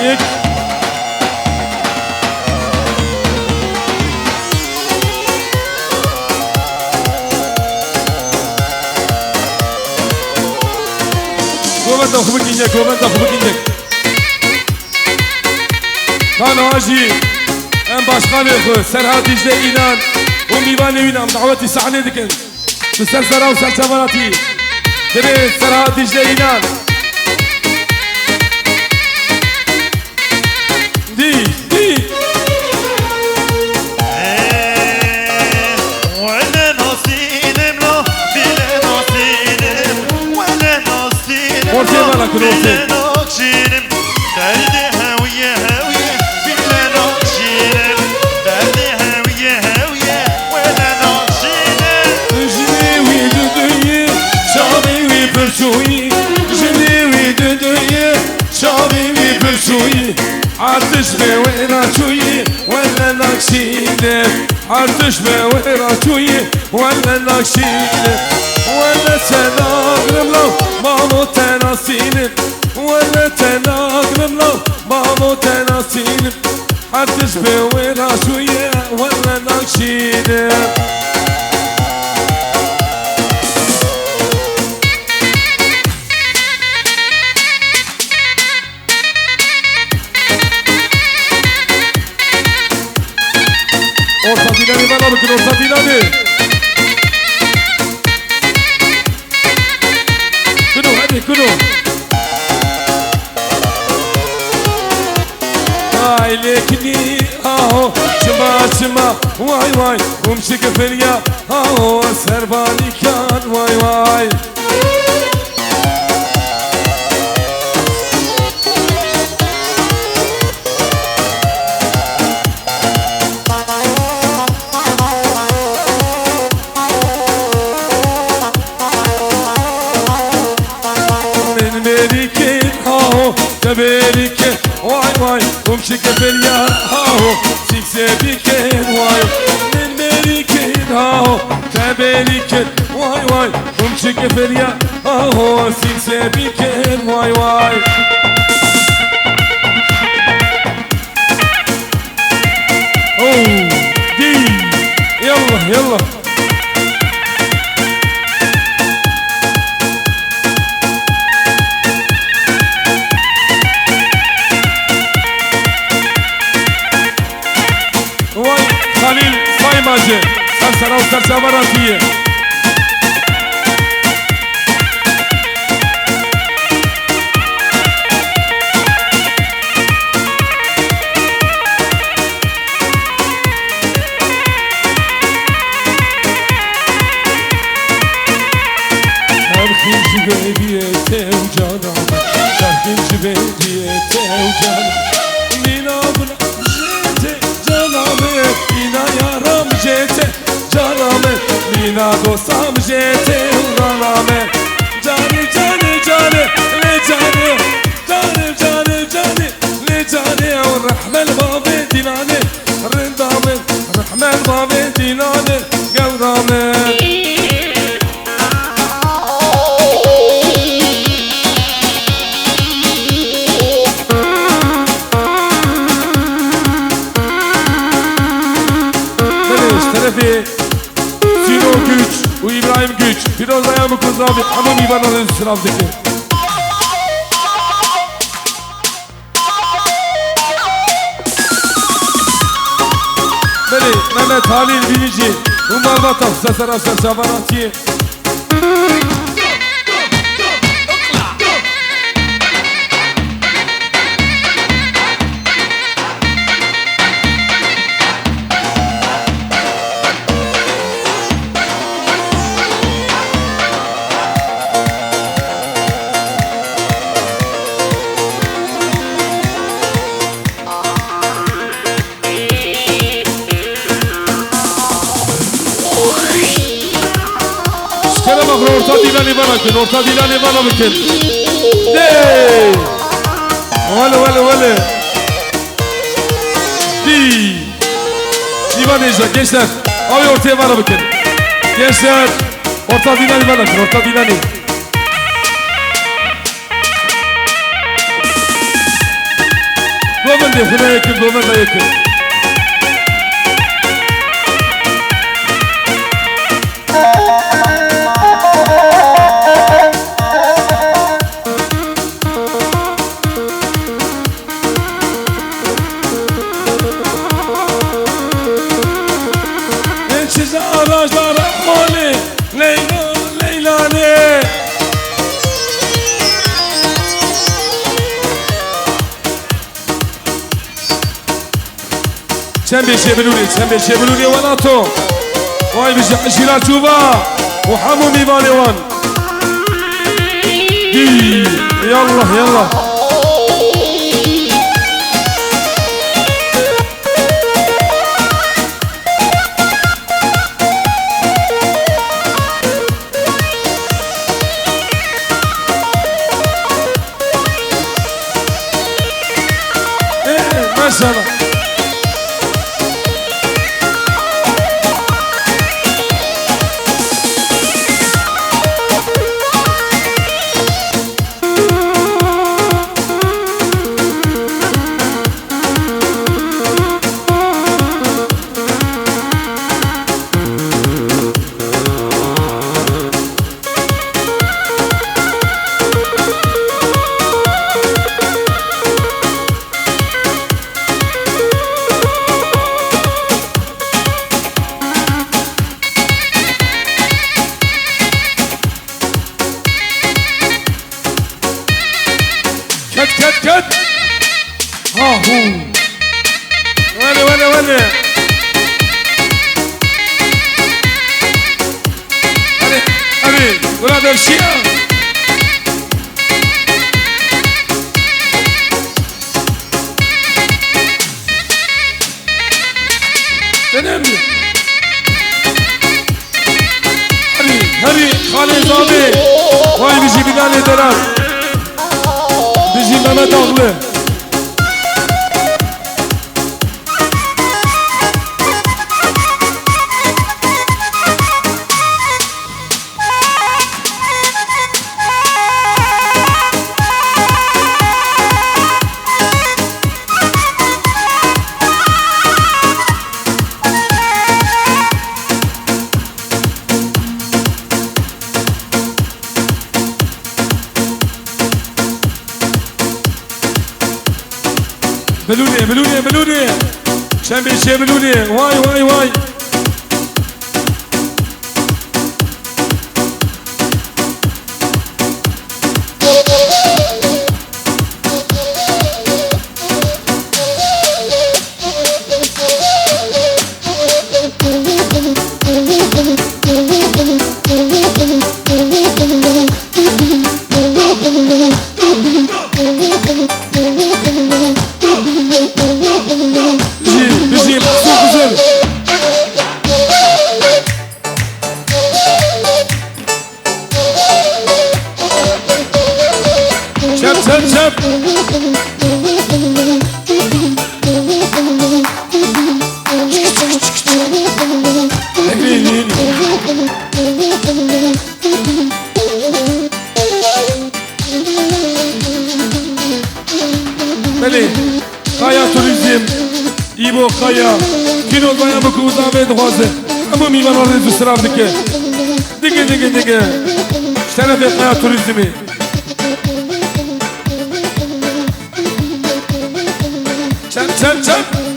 یک گوبند خوب گینجک گوبند خوب گینجک خان آجی ام باشخانه خو سرحد دیجده اینان و میوان وینم دعوتی صحنه دکن بسلسله و سلسبراتی دري سرحد دیجده اینان دی ولا نصينم لا بلا نصينم ولا نصينم ورتي بالك ورتي نقشينم دردي هاوية هاوية بلا نقشينم دردي هاوية هاوية ولا نقشينم جنيوي دودوي شاوي برشوي جنيوي دودوي شاوي برشوي عرتش بويرا شوي ولا نقشينم عرتش بويرا شوي ولا نقشينم ولا تناغرم لو مامو تناسينم ولا تناغرم لو مامو تناسينم عرتش بويرا شوي ولا نقشينم Orta dinami bana bakın orta dinami. Kudu hadi kudu. Ailekini aho çıma vay vay kumşi kefelya aho serbanikan vay vay. Berike vay vay kumşi kefelya aho sikse diken vay min berike aho teberike vay vay kumşi kefelya aho sikse diken vay vay oh di yalla yalla Halil Saymacı Sarsara Sarsavaratiye Şarkıncı bediyete ucanam Şarkıncı bediyete ucanam Nina buna Nina yaram jete caname Nina dostam jete uraname Cani cani cani le cani Cani cani cani le cani Rahmel babi dinane Rindame Rahmel babi dinane Gavrame Şerefi, Sino Güç, u İbrahim Güç, Firoz Ayamı Kuzrabi, Hamam İvan'ın sıramdaki. Beni Mehmet Halil Bilici, Umar Bataf, Sesara Sersavaratiye. Orta dilani bana bakın, orta dilani bana bakın. Dey! Vale. Divan Ejder, gençler. Abi ortaya bana bakın. Gençler, orta dilani bana bakın, orta dilani. Efendim buna yakın, buna da yakın. Size araçlar Rahmani Leyla Leylani. Sen bir şey biluni, sen bir şey biluni وناتو واي بيجي عشيرة شوفا وحمو ميبالي وان يلا يلا مثلا كت كت ها هو ولا هذه ولا ده الشيء تنام هري خالي زابي واي بيجي بدالي درار بيجي مهمت أغلى بلوني شان بيشي بلوني واي بيجي محسوب بزر شاب بله قایا توریزم ایبو قایا کینو قایا بکوزا به دوازه اما میوان آرزو سراب دیگه شرف قایا توریزمی چپ